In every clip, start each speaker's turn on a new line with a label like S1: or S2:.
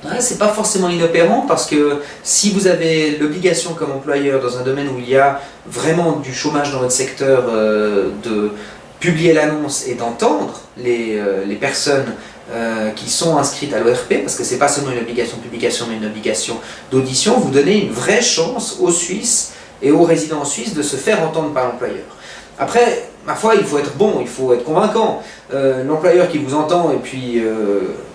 S1: Ouais, c'est pas forcément inopérant parce que si vous avez l'obligation comme employeur dans un domaine où il y a vraiment du chômage dans votre secteur de publier l'annonce et d'entendre les personnes qui sont inscrites à l'ORP, parce que c'est pas seulement une obligation de publication mais une obligation d'audition, vous donnez une vraie chance aux Suisses et aux résidents suisses de se faire entendre par l'employeur. Après, ma foi, il faut être bon, il faut être convaincant. L'employeur qui vous entend et puis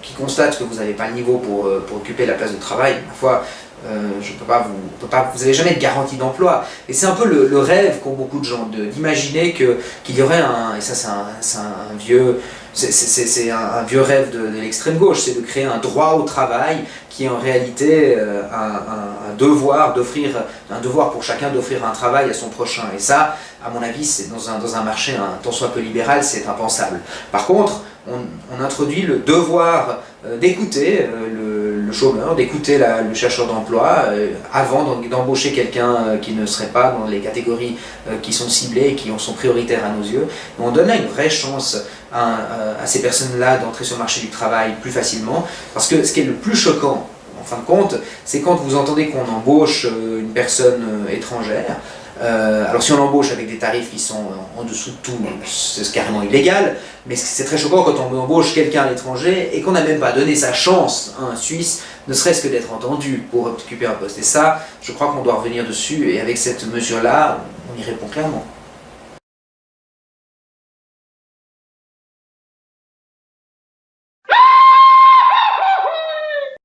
S1: qui constate que vous n'avez pas le niveau pour occuper la place de travail, ma foi, vous n'avez jamais de garantie d'emploi. Et c'est un peu le rêve qu'ont beaucoup de gens, d'imaginer qu'il y aurait et ça c'est un vieux... C'est un vieux rêve de l'extrême gauche, c'est de créer un droit au travail qui est en réalité un devoir pour chacun d'offrir un travail à son prochain. Et ça, à mon avis, c'est dans un marché tant soit peu libéral, c'est impensable. Par contre, on introduit le devoir d'écouter le chômeur, d'écouter le chercheur d'emploi avant d'embaucher quelqu'un qui ne serait pas dans les catégories qui sont ciblées et qui sont prioritaires à nos yeux. Et on donne là une vraie chance à ces personnes-là d'entrer sur le marché du travail plus facilement, parce que ce qui est le plus choquant, en fin de compte, c'est quand vous entendez qu'on embauche une personne étrangère. Alors si on l'embauche avec des tarifs qui sont en dessous de tout, c'est carrément illégal, mais c'est très choquant quand on embauche quelqu'un à l'étranger et qu'on n'a même pas donné sa chance à un Suisse, ne serait-ce que d'être entendu pour occuper un poste. Et ça, je crois qu'on doit revenir dessus, et avec cette mesure-là, on y répond clairement.